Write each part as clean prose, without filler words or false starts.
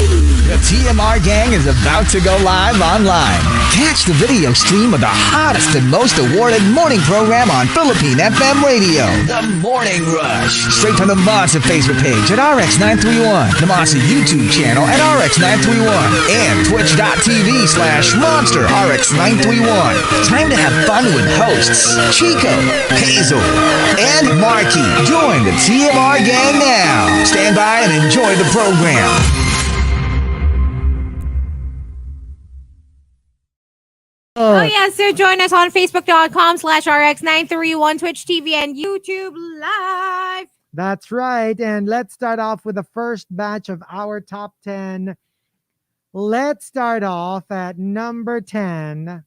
The TMR gang is about to go live online. Catch the video stream of the hottest and most awarded morning program on Philippine FM radio. The Morning Rush. Straight from the Monster Facebook page at RX931. The Monster YouTube channel at RX931. And Twitch.tv/Monster RX931. Time to have fun with hosts Chico, Hazel, and Marky. Join the TMR gang now. Stand by and enjoy the program. Oh yes, so join us on Facebook.com/RX931, Twitch TV, and YouTube Live. That's right. And let's start off with the first batch of our top 10. Let's start off at number 10.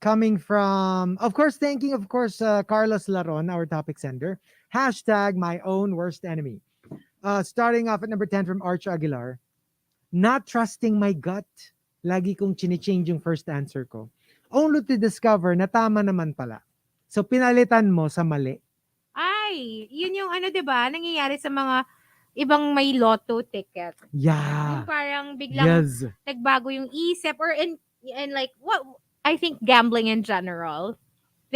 Coming from, of course, thanking, Carlos Laron, our topic sender. Hashtag my own worst enemy. Starting off at number 10 from Arch Aguilar. Not trusting my gut. Lagi kong chine-change yung first answer ko. Only to discover na tama naman pala. So, pinalitan mo sa mali. Ay, yun yung ano, diba? Nangyayari sa mga ibang may lotto ticket. Yeah. Yung parang biglang nagbago yung isip or and like, what I think gambling in general,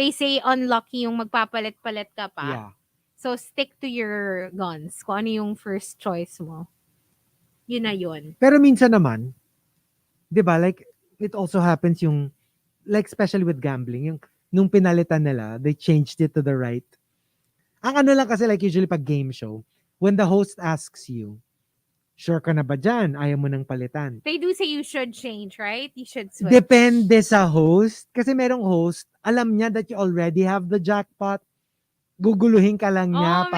they say unlucky yung magpapalit-palit ka pa. Yeah. So, stick to your guns. Kung ano yung first choice mo. Yun na yun. Pero minsan naman, diba, like, it also happens yung, like, especially with gambling, yung, nung pinalitan nila, they changed it to the right. Ang ano lang kasi, like, usually pag game show, when the host asks you, sure ka na ba dyan? Ayaw mo nang palitan. They do say you should change, right? You should switch. Depende sa host. Kasi merong host, alam niya that you already have the jackpot. Guguluhin ka lang niya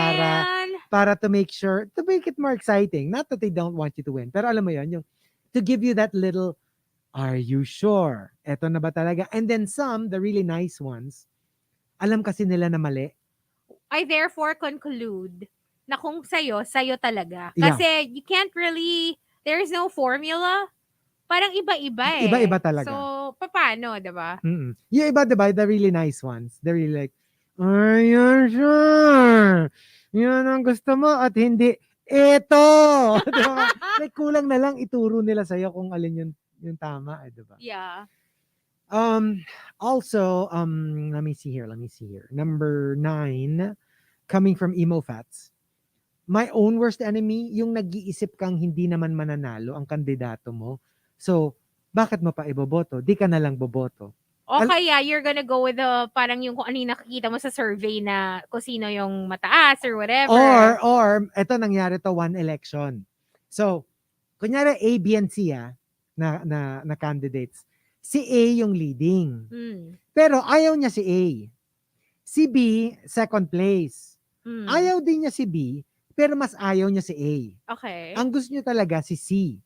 para to make sure, to make it more exciting. Not that they don't want you to win. Pero alam mo yun, yung, to give you that little, are you sure? Eto na ba talaga? And then some, the really nice ones, alam kasi nila na mali. I therefore conclude na kung sayo talaga. Yeah. Kasi you can't really, there's no formula. Parang iba-iba eh. Iba-iba talaga. So, paano, diba? Mm-mm. Yung iba, diba, the really nice ones, they're really like, are you sure? Yan ang gusto mo at hindi ito. Diba? Like, kulang na lang ituro nila sa'yo kung alin yung tama, diba? Yeah. Also, let me see here. Number 9, coming from Emo Fats. My own worst enemy, yung nag-iisip kang hindi naman mananalo ang kandidato mo. So, bakit mo pa iboboto? Di ka na lang boboto. O kaya you're gonna go with parang yung kung ano yung nakikita mo sa survey na kung sino yung mataas or whatever. Or eto nangyari to one election. So, kunyari A, B, and C na candidates. Si A yung leading. Pero ayaw niya si A. Si B, second place. Ayaw din niya si B, pero mas ayaw niya si A. Okay. Ang gusto niya talaga si C.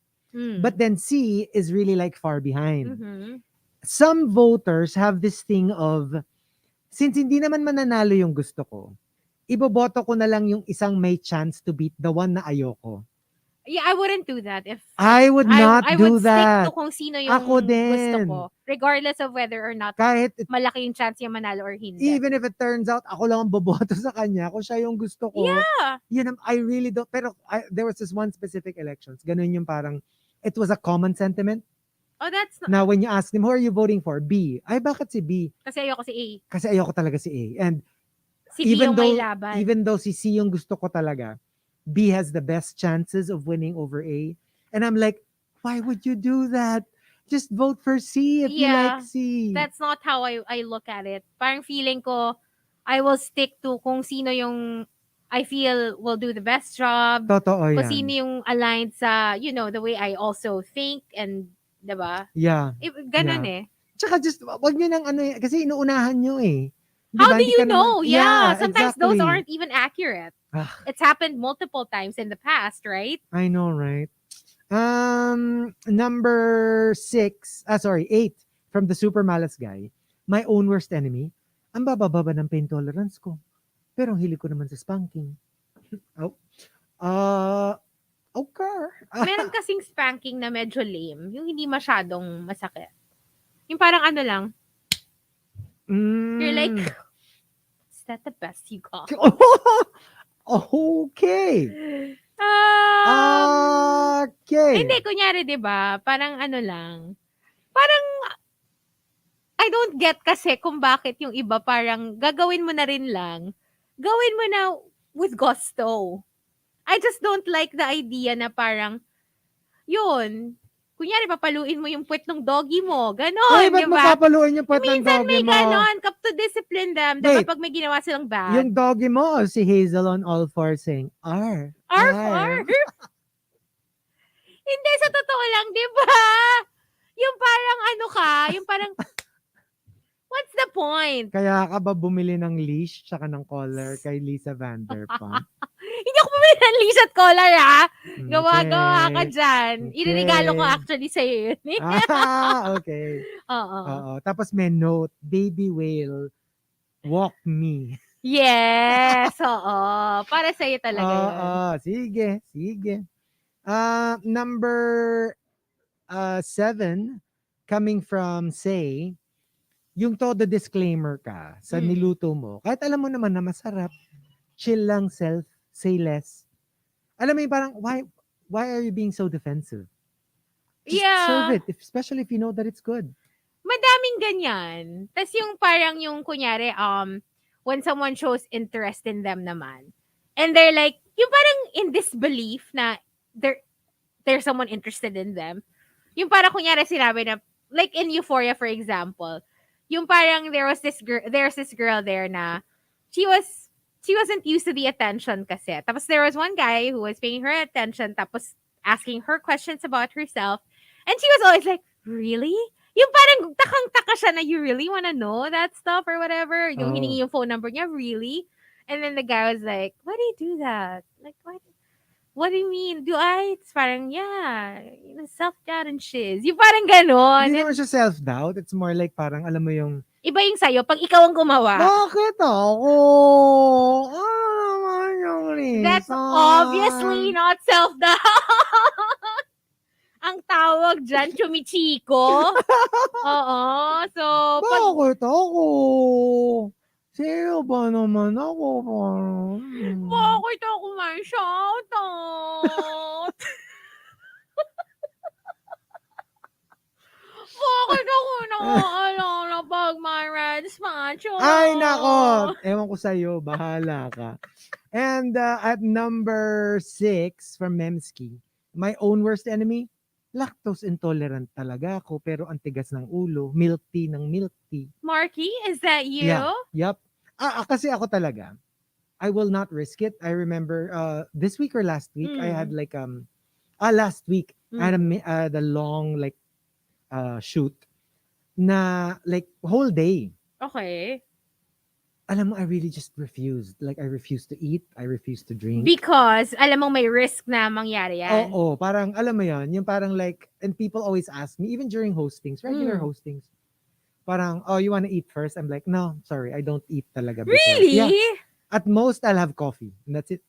But then C is really like far behind. Some voters have this thing of, since hindi naman mananalo yung gusto ko, iboboto ko na lang yung isang may chance to beat the one na ayoko. Yeah, I wouldn't do that. I would not do stick that. to kung sino yung Ako din. gusto ko. Regardless of whether or not Kahit malaki yung chance niya manalo or hindi. even if it turns out ako lang ang boboto sa kanya, kung siya yung gusto ko. Yeah. Yun, I really don't. Pero there was this one specific elections. Ganun yung parang, it was a common sentiment. Oh, that's not. Now, when you ask them, who are you voting for? B. Ay, bakit si B? Kasi ayoko si A. Kasi ayoko talaga si A. And Si B yung may laban. even though si C yung gusto ko talaga, B has the best chances of winning over A. And I'm like, why would you do that? Just vote for C if you like C. That's not how I look at it. Parang feeling ko, I will stick to kung sino yung I feel will do the best job. Totoo yan. Kung sino yung aligned sa, the way I also think and, diba? Yeah. Ganun eh. Tsaka just, wag nyo nang kasi inuunahan nyo eh. How Diba? do you know? Yeah. Sometimes exactly. those aren't even accurate. It's happened multiple times in the past, right? I know, right? Number 8 from the Super Malas guy. My own worst enemy. Ang bababa ng pain tolerance ko. Pero ang hilig ko naman sa spanking. Okay. Meron kasing spanking na medyo lame. Yung hindi masyadong masakit. Yung parang ano lang. You're like, is that the best you got? Okay. Okay. Hindi, kunyari, di ba? Parang ano lang. Parang, I don't get kasi kung bakit yung iba parang gagawin mo na rin lang. Gawin mo na with gusto. I just don't like the idea na parang, yun, kunyari, papaluin mo yung puwet ng doggy mo. Uy, Ganon, ba't di mo ba? papaluin yung puwet ng Minsan doggy may mo? ganon, to discipline them, di ba? Wait, Pag may ginawa silang bad. yung doggy mo o si Hazel on all fours saying, "Arf, Arf, arf." arf. Hindi, sa totoo lang, di ba? Yung parang ano ka, yung parang, what's the point? Kaya ka ba bumili ng leash tsaka ng collar kay Lisa Vanderpump? Hindi ako bumili ng leash at collar, ha? Gawa-gawa ka Okay. dyan. Ininigalo ko Okay. actually sa'yo yun. Okay. Oo. Oo. Tapos may note, baby whale, walk me. Yes, oo. Para sa'yo talaga yun. Sige, sige. Number 7, coming from Say, yung todo disclaimer ka sa niluto mo, kahit alam mo naman na masarap, chill lang self, say less. Alam mo yung parang, why are you being so defensive? Just serve Yeah. it, especially if you know that it's good. Madaming ganyan. Tas yung parang yung kunyari, when someone shows interest in them naman, and they're like, yung parang in disbelief na there's someone interested in them. Yung parang kunyari sinabi na, like in Euphoria for example, yung parang there's this girl there na she wasn't used to the attention kasi. Tapos there was one guy who was paying her attention tapos asking her questions about herself. And she was always like, really? Yung parang takang-taka siya na you really wanna know that stuff or whatever. Yung hiningi yung phone number niya, really? And then the guy was like, why do you do that? Like, what do you mean? Do I? It's parang, yeah, self-doubt and shiz. Yung parang ganon. Hindi naman siya self-doubt. It's more like parang, alam mo yung, Iba yung sa'yo, pag ikaw ang gumawa. bakit ako? Ano naman yung reason? That's obviously not self-doubt. Ang tawag dyan, chumichiko. Oo. So, bakit ako? Sino ba naman ako? bakit ako may shoutout? Bakit ako naaalala pag may red spatula? Ay, nako! Ewan ko sa'yo, bahala ka. And at number 6 from Memski, my own worst enemy, lactose intolerant talaga ako pero ang tigas ng ulo, milk tea ng milk tea. Marky, is that you? Yeah, yup. Kasi ako talaga, I will not risk it. I remember this week or last week, I had like last week, I had the long like shoot na like whole day. Okay. Alam mo, I really just refused. Like, I refused to eat. I refused to drink. Because, alam mo may risk na mangyari yan. Oo, parang, alam mo yun, yung parang like, and people always ask me, even during hostings, regular hostings, parang, oh, you wanna eat first? I'm like, no, sorry, I don't eat talaga before. Really? Yeah. At most, I'll have coffee. And that's it.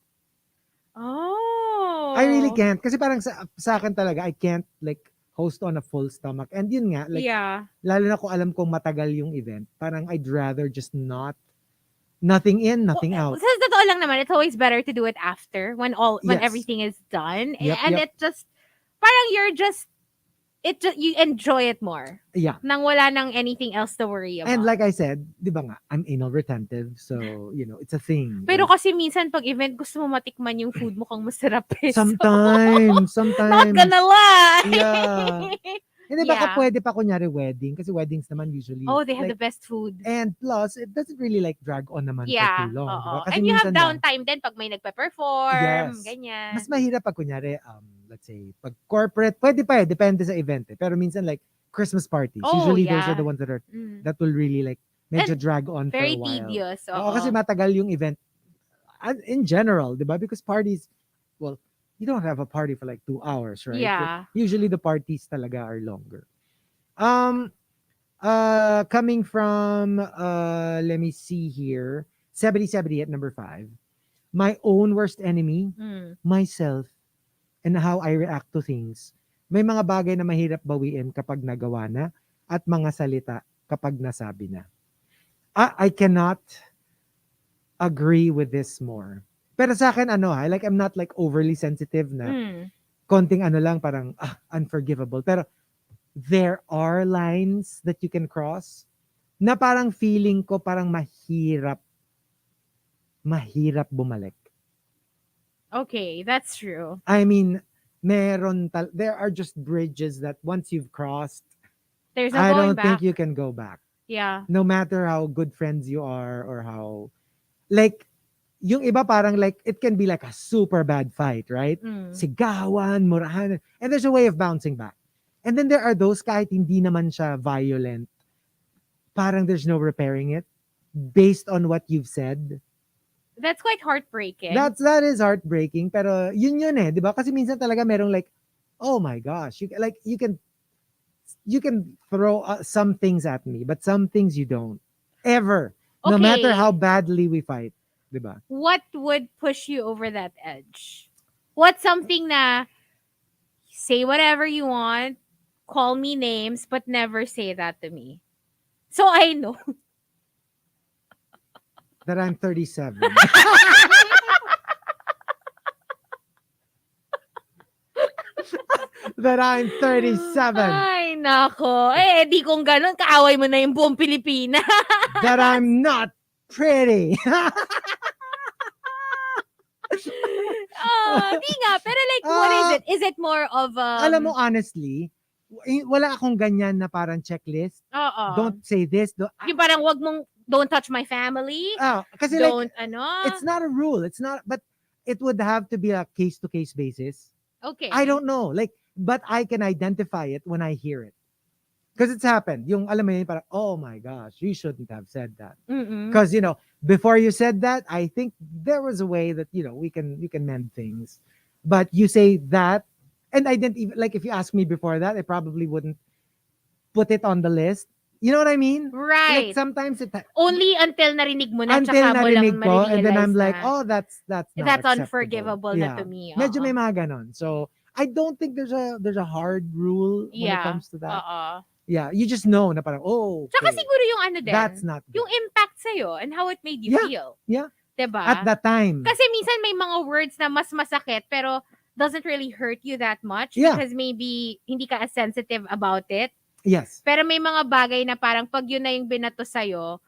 Oh. I really can't. Kasi parang sa akin talaga, I can't like host on a full stomach. And yun nga, like, lalo na kung alam kong matagal yung event, parang I'd rather just nothing in, nothing out. Sa totoo lang naman, it's always better to do it after when everything is done. And it just, parang you enjoy it more. Yeah. Nang wala nang anything else to worry about. And like I said, di ba nga, I'm anal retentive. So, it's a thing. Pero kasi minsan pag event, gusto mo matikman yung food mo kang masarap eh. Sometimes. Not gonna lie. Yeah. Hindi, baka pwede pa kunyari wedding. Kasi weddings naman usually. Oh, they have the best food. And plus, it doesn't really like drag on naman for too long. Diba? Kasi and you have downtime din pag may nagpe-perform. Ganyan. Mas mahirap pag kunyari, let's say, pag corporate, pwede pa depende sa event eh. Pero minsan like, Christmas parties. Usually those are the ones that will really like, medyo drag on for a while. Very tedious. Kasi matagal yung event. In general, di ba? Because parties, well, you don't have a party for like 2 hours, right? Yeah. Usually the parties talaga are longer. Coming from, let me see here, 70 at number 5. My own worst enemy, myself, and how I react to things. May mga bagay na mahirap bawiin kapag nagawa na at mga salita kapag nasabi na. I cannot agree with this more. Pero sa akin, like, I'm not like overly sensitive na konting ano lang, parang unforgivable. Pero there are lines that you can cross na parang feeling ko parang mahirap bumalik. Okay, that's true. I mean, there are just bridges that once you've crossed, There's no I going don't think back. you can go back. Yeah. No matter how good friends you are or how, like, yung iba parang like, it can be like a super bad fight, right? Mm. Sigawan, murahan, and there's a way of bouncing back. And then there are those kahit hindi naman siya violent, parang there's no repairing it based on what you've said. That's quite heartbreaking. That is heartbreaking, pero yun eh, 'di ba? Kasi minsan talaga merong like, oh my gosh, you can throw some things at me, but some things you don't ever, no matter Okay. how badly we fight, 'di ba? What would push you over that edge? What's something na say whatever you want, call me names, but never say that to me? So I know. That I'm 37. That I'm 37. Ay, nako. Di kung ganun, kaaway mo na yung buong Pilipinas. That I'm not pretty. Di nga. Pero like, what is it? Is it more of Alam mo, honestly, wala akong ganyan na parang checklist. Oo. Don't say this. Yung parang wag mong, don't touch my family. Kasi Don't, like, it's not a rule. It's not, but it would have to be a case-to-case basis. Okay. I don't know. Like, but I can identify it when I hear it. Because it's happened. Yung, alam mo yun, parang, oh my gosh, you shouldn't have said that. Because, before you said that, I think there was a way that, we can mend things. But you say that, and I didn't even, like, if you asked me before that, I probably wouldn't put it on the list. You know what I mean? Right. Like, sometimes only until narinig mo na, until tsaka mo lang narinig ko, and then I'm like, na, oh, that's not that's acceptable. unforgivable na to me. Medyo may mga ganon. So, I don't think there's a hard rule when it comes to that. Yeah, you just know na parang, oh, okay. Tsaka siguro yung ano din, That's not good. yung impact sa'yo and how it made you feel. Yeah. Diba? At that time. Kasi minsan may mga words na mas masakit pero doesn't really hurt you that much because maybe hindi ka as sensitive about it. Yes. Pero may mga bagay na parang pag yun na yung binato sa'yo,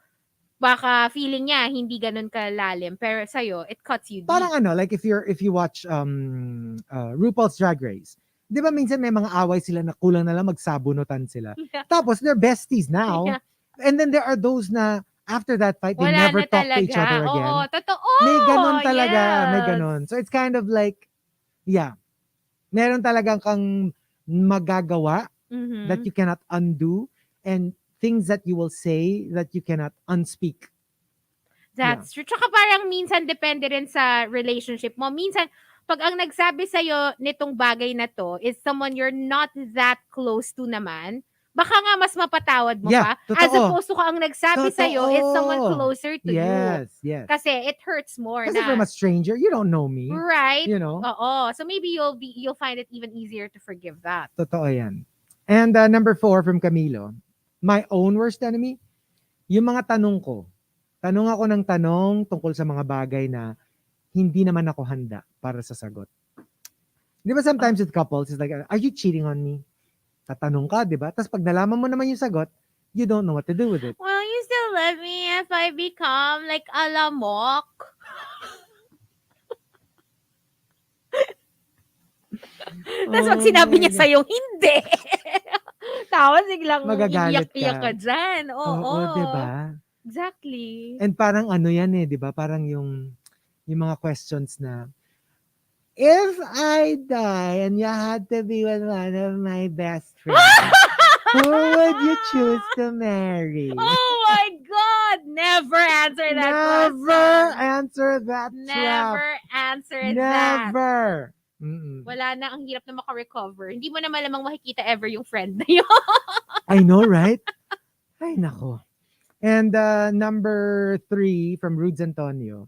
baka feeling niya hindi ganun kalalim pero sa'yo it cuts you deep. Parang ano, like if you watch RuPaul's Drag Race, 'di ba minsan may mga away sila na kulang na lang magsabunutan sila. Yeah. Tapos they're besties now. Yeah. And then there are those na after that fight they Wala never na talk to talaga. each other again. Oo, totoo. May ganon talaga, may Yes. ganon. So it's kind of like meron talagang kang magagawa that you cannot undo, and things that you will say that you cannot unspeak. That's true. Tsaka parang minsan depende rin sa relationship mo. Minsan, pag ang nagsabi sa'yo nitong bagay na to is someone you're not that close to naman, baka nga mas mapatawad mo pa. Totoo. As opposed to ang nagsabi sa'yo is someone Totoo. closer to you. Yes. Kasi it hurts more Kasi na. from a stranger, you don't know me. Right? You know? Oo. So maybe you'll find it even easier to forgive that. Totoo yan. And number 4 from Camilo, my own worst enemy, yung mga tanong ko. Tanong ako ng tanong tungkol sa mga bagay na hindi naman ako handa para sa sagot. Di ba sometimes with couples, it's like, are you cheating on me? Tatanong ka, di ba? Tapos pag nalaman mo naman yung sagot, you don't know what to do with it. Will you still love me if I become like a lamok? Tapos pag sinabi niya sa'yo, hindi. Tapos biglang Magagalit iyak-iyak ka ka dyan. Oo. Diba? Exactly. And parang ano yan eh, di ba? Parang yung mga questions na, if I die and you had to be with one of my best friends, who would you choose to marry? Oh my God! Never answer that Never question. answer that trap. Never answer that. Never. Mm-mm. Wala na, ang hirap na makarecover. Hindi mo na malamang makikita ever yung friend na yun. I know, right? Ay, nako. And number 3 from Rudes Antonio,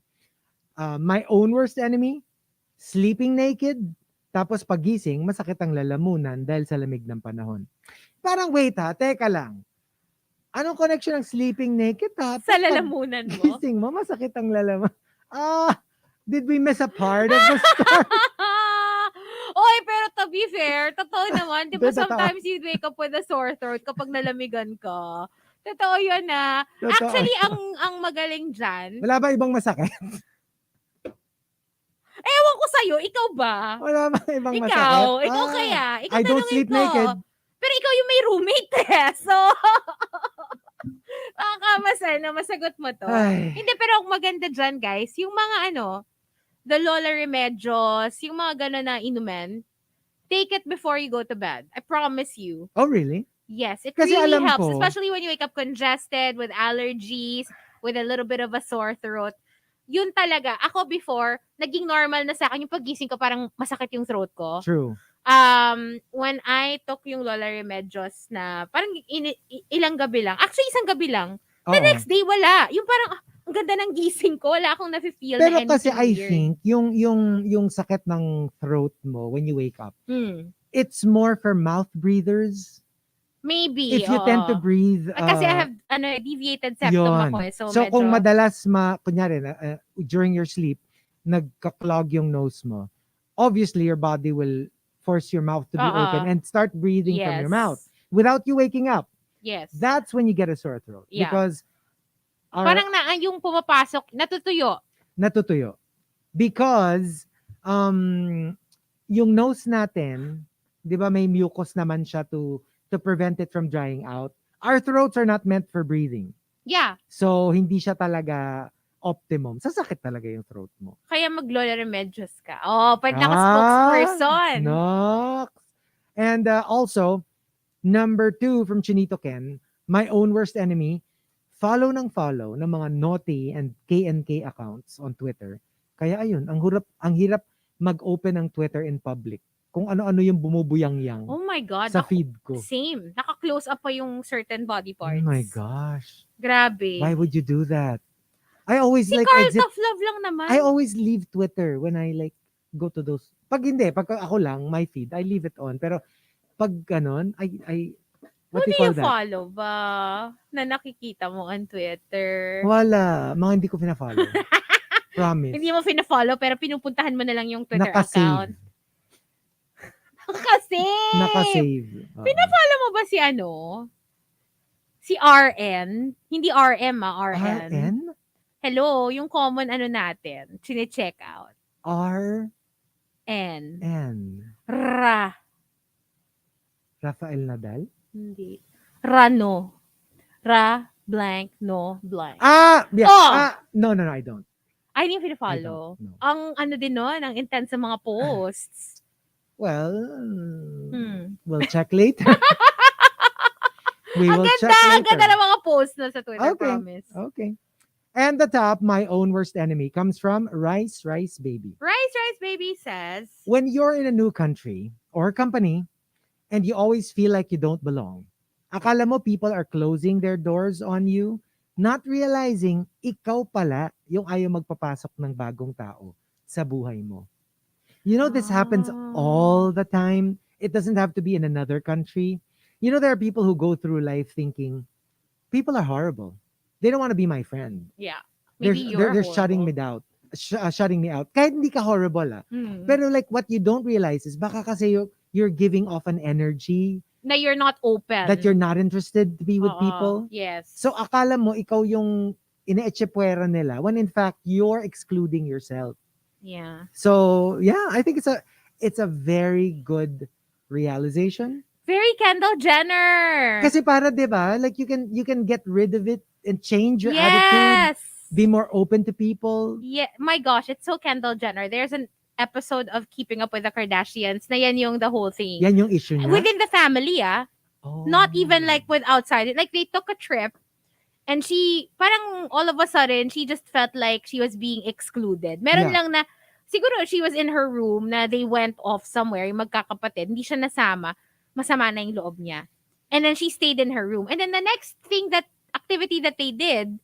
my own worst enemy, sleeping naked, tapos pagising, masakit ang lalamunan dahil sa lamig ng panahon. Parang wait teka lang. Anong connection ng sleeping naked tapos Sa lalamunan mo? pagising mo, masakit ang lalamunan. Did we miss a part of the story? Oy, pero to be fair, totoo naman. Di ba Totoo. sometimes you wake up with a sore throat kapag nalamigan ka? Totoo yun na. Totoo. Actually, ang magaling dyan, Wala ba ibang masakit? ewan ko sa'yo, ikaw ba? Wala ba ibang masakit? Ikaw kaya. Ikaw I don't tanungin sleep ko. naked. Pero ikaw yung may roommate eh. So, baka masagot mo to. Ay. Hindi, pero ang maganda dyan, guys, yung mga the Lola Remedios, yung mga gano'n na inuman, take it before you go to bed. I promise you. Oh, really? Yes, it Kasi really alam helps, ko- especially when you wake up congested, with allergies, with a little bit of a sore throat. Yun talaga. Ako before, naging normal na sa akin yung pagising ko, parang masakit yung throat ko. True. When I took yung Lola Remedios na parang ilang gabi lang. Actually, isang gabi lang. The Oo. next day, wala. Yung parang, ang ganda ng gising ko. Wala akong nafe-feel Pero na anything kasi I weird. think yung sakit ng throat mo when you wake up, it's more for mouth breathers. Maybe, If you tend to breathe, kasi I have deviated septum yun. ako eh. So, kung medyo, madalas kunyari, during your sleep, nagka-clog yung nose mo, obviously your body will force your mouth to be open and start breathing from your mouth without you waking up. Yes. That's when you get a sore throat. Yeah. Because Parang yung pumapasok, natutuyo. natutuyo. Because yung nose natin, 'di ba may mucus naman siya to prevent it from drying out. Our throats are not meant for breathing. Yeah. So hindi siya talaga optimum. Sasakit talaga yung throat mo. Kaya mag-Lola Remedios ka. Oh, pwede na ka spokesperson. Nox. And also, number 2 from Chinito Ken, my own worst enemy, follow ng mga naughty and KNK accounts on Twitter. Kaya ayun, ang hirap mag-open ng Twitter in public. Kung ano-ano yung bumubuyang-yang Oh my God. sa feed ko. Same. Naka-close up pa yung certain body Oh parts. my gosh. Grabe. Why would you do that? I always Si like Carl exit. Tough Love lang naman. I always leave Twitter when I like go to those. Pag ako lang, my feed, I leave it on. Pero pag ganon, what Who do you do call you that? follow ba na nakikita mo on Twitter? Wala. Mga hindi ko pina-follow. Promise. Hindi mo pina-follow pero pinupuntahan mo na lang yung Twitter Naka-save. account. Naka-save. Naka-save. Oo. Pina-follow mo ba si RN? Hindi RM RN. RN? Hello, yung common natin. Chine-check out. R? N. N. Ra. Rafael Nadal? Hindi. Rano. Ra, blank, no, blank. Yeah. Oh! No, I don't. Ay, hindi yung I pina-follow. don't, no. Ang din nun, ang intense sa mga posts. Well, we'll check later. We Ang will check ganda later. ng mga posts na sa Twitter, Okay. promise. Okay. And the top, my own worst enemy, comes from Rice Baby. Rice Baby says, When you're in a new country or company and you always feel like you don't belong, akala mo people are closing their doors on you, not realizing ikaw pala yung ayaw magpapasok ng bagong tao sa buhay mo. You know, this happens all the time. It doesn't have to be in another country. You know, there are people who go through life thinking, people are horrible. They don't want to be my friend. yeah, They're, maybe they're you're shutting me horrible. down. Shutting me out. Kahit hindi ka horrible Mm. Pero like what you don't realize is baka kasi you're giving off an energy Na you're not open. that you're not interested to be with Oo, people. Yes. So akala mo ikaw yung ine-echepwera nila when in fact you're excluding yourself. yeah. So yeah, I think it's a very good realization. Very Kendall Jenner. Kasi para 'di ba, like you can get rid of it and change your attitude, Yes. be more open to people. Yeah, my gosh, it's so Kendall Jenner. There's an episode of Keeping Up with the Kardashians na yan yung the whole thing. Yan yung issue niya. Within the family, Oh. not even like with outside. Like they took a trip and she, parang all of a sudden, she just felt like she was being excluded. Meron Yeah. lang na, siguro she was in her room na they went off somewhere, yung magkakapatid, hindi siya nasama, masama na yung loob niya. And then she stayed in her room. And then the next activity that they did,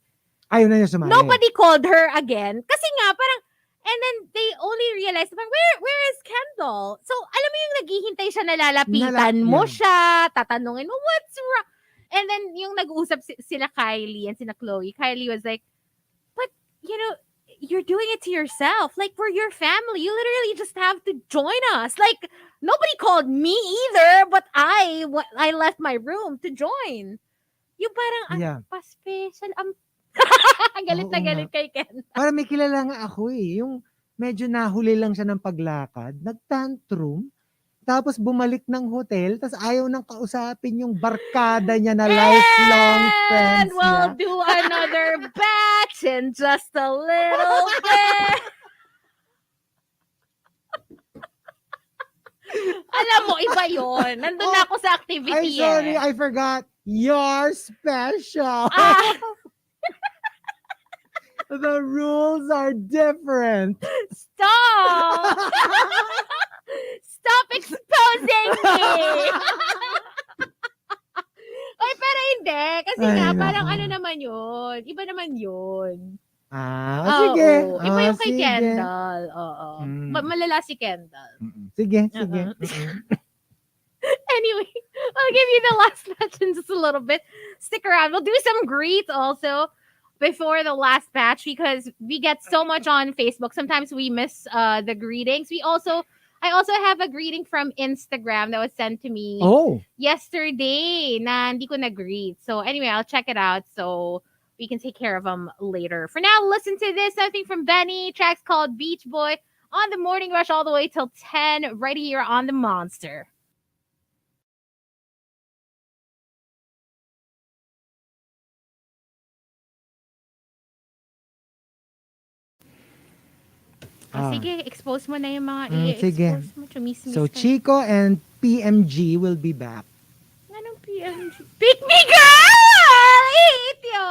Ayaw na niya sumali. nobody called her again. Kasi nga, parang, and then they only realized, parang, where is Kendall? So, alam mo yung naghihintay siya, nalalapitan mo yeah. siya, tatanungin mo, what's wrong? And then, yung nag-uusap sila Kylie and sila Chloe, Kylie was like, but, you're doing it to yourself. Like, we're your family. You literally just have to join us. Like, nobody called me either, but I left my room to join. Yung parang, Yeah. pa-special. Galit Oo na nga. galit kay Ken. Para may kilala nga ako eh. Yung medyo nahuli lang siya ng paglakad, nagtantrum, tapos bumalik ng hotel, tapos ayaw nang kausapin yung barkada niya na lifelong And friends we'll niya. do another batch in just a little bit. Alam mo, iba yun. Nandun na ako sa Ay, activity sorry, eh. I forgot. You're special. Ah, The rules are different. stop! Stop exposing me! Ay, pero hindi. Kasi Ay, nga, nako. parang ano naman yun. Iba naman yun. Sige. Oo. Iba yung kay Sige. Kendall. Oo. Mm. Malala si Kendall. Sige. Anyway, I'll give you the last batch in just a little bit. Stick around. We'll do some greets also before the last batch because we get so much on Facebook. Sometimes we miss the greetings. I also have a greeting from Instagram that was sent to me yesterday na hindi ko na-greet. So anyway, I'll check it out so we can take care of them later. For now, listen to this. Something from Benny. Track's called Beach Boy on the Morning Rush all the way till 10 right here on the Monster. Sige, expose mo na yung mga sige. i-expose mo. Chumismis So, ka. Chico and PMG will be back. Anong PMG? Pick me, girl! I hate you!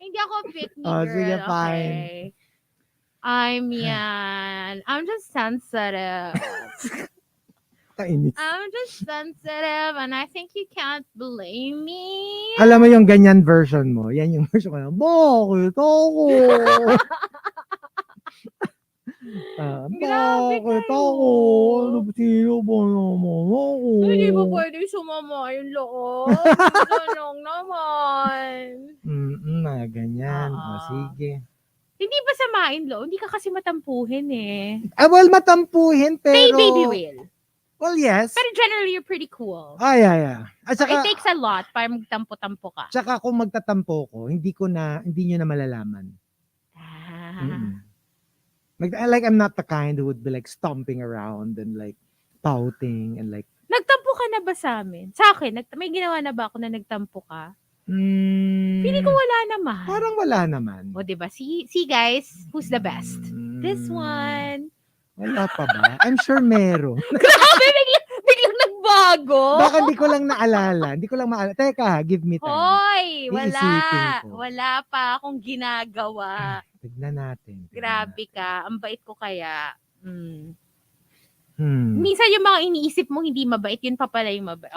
Hindi ako pick me, girl. Sige, fine. Okay. I'm just sensitive. Kainis. I'm just sensitive and I think you can't blame me. Alam mo yung ganyan version mo. Yan yung version ko. Bakit ako? Grabe Bakit kayo. ako? Ano ba sino ba naman ako? Hindi ba pwede sumama yung loob? Ganun naman. Ganyan. Sige. Hindi ba samain loob? Hindi ka kasi matampuhin eh. Well, matampuhin, pero... Say baby will. Well, yes. Pero generally, you're pretty cool. Yeah. At saka, It takes a lot para magtampo-tampo ka. Tsaka kung magtatampo ko, hindi nyo na malalaman. Like, I'm not the kind who would be like stomping around and like pouting and like... Nagtampo ka na ba sa amin? Sa akin, may ginawa na ba ako na nagtampo ka? Feeling ko wala naman. Parang wala naman. O, diba? See guys, who's the best? This one. Wala pa ba? I'm sure meron. Grabe, biglang nagbago. Baka hindi ko lang naalala. Hindi ko lang maalala. Teka, give me time. Hoy, Iisipin ko. Wala pa akong ginagawa. Tignan natin. Grabe ka. Ang bait ko kaya. Minsan yung mga iniisip mo hindi mabait, yun pa pala yung mabait.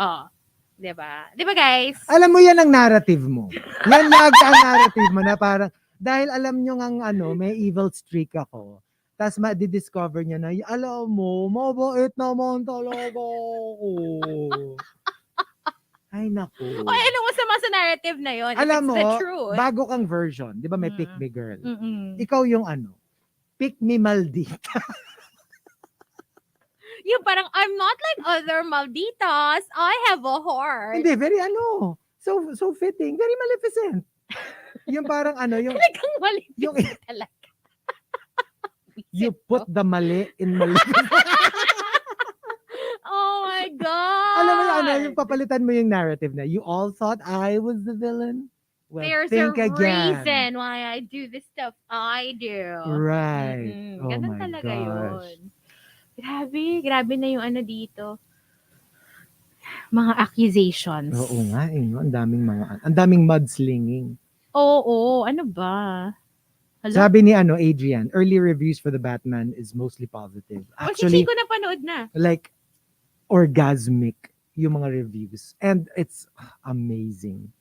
Diba? Diba guys? Alam mo yan ang narrative mo. Yan lagi ang narrative mo na parang, dahil alam nyo nga may evil streak ako. Tapos ma-discover nyo na, alam mo, mabait naman talaga ako. Ay, naku. Ay, ano mo sa narrative na yun? Alam mo, the truth. bago kang version, di ba may pick me girl? Ikaw yung pick me maldita. Yung parang, I'm not like other malditas. I have a heart. Hindi, very so fitting, very Maleficent. Yung parang yung... Talagang Maleficent talaga. You put the mali in Maleficent. Oh my God. Alam mo yung papalitan mo yung narrative na, you all thought I was the villain? Well, There's think a again. reason why I do the stuff I do. Right. Oh Ganun my talaga gosh. yun. Grabe na yung dito. Mga accusations. Oo nga ang daming mudslinging. Oo, ano ba? Hello? Sabi ni Adrian, early reviews for the Batman is mostly positive. Si Actually, Chico napanood na. like orgasmic yung mga reviews. And it's amazing.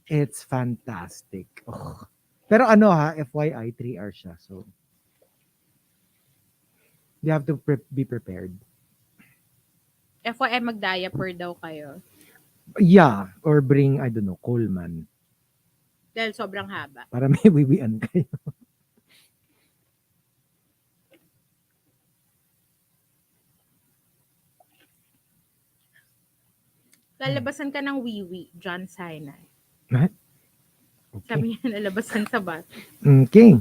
It's fantastic. Oh. Pero FYI, 3 hours siya. So, you have to be prepared. FYI, mag-diaper daw kayo. Yeah. Or bring, I don't know, Coleman. Dahil sobrang haba. Para may wiwian kayo. Lalabasan ka ng wiwi, John Sinai. Okay. Sabi niya, lalabasan sa bat. Okay.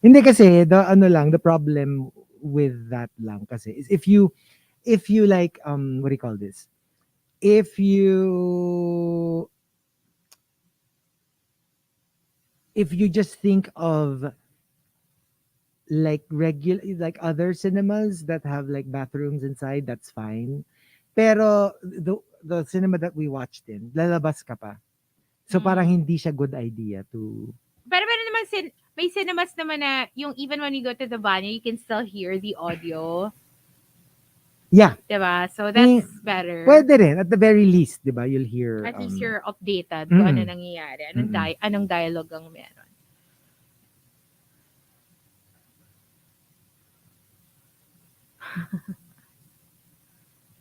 Hindi kasi, the problem with that lang kasi is if you like, what do you call this? If you just think of like regular, like other cinemas that have like bathrooms inside, that's fine. Pero the cinema that we watched in, lalabas ka pa. So parang hindi siya good idea to... Pero naman, may cinemas naman na yung even when you go to the banyo, you can still hear the audio. Yeah. Diba? So that's better. Pwede rin. At the very least, diba? You'll hear... At least you're updated kung ano nangyayari. Anong dialogue ang meron.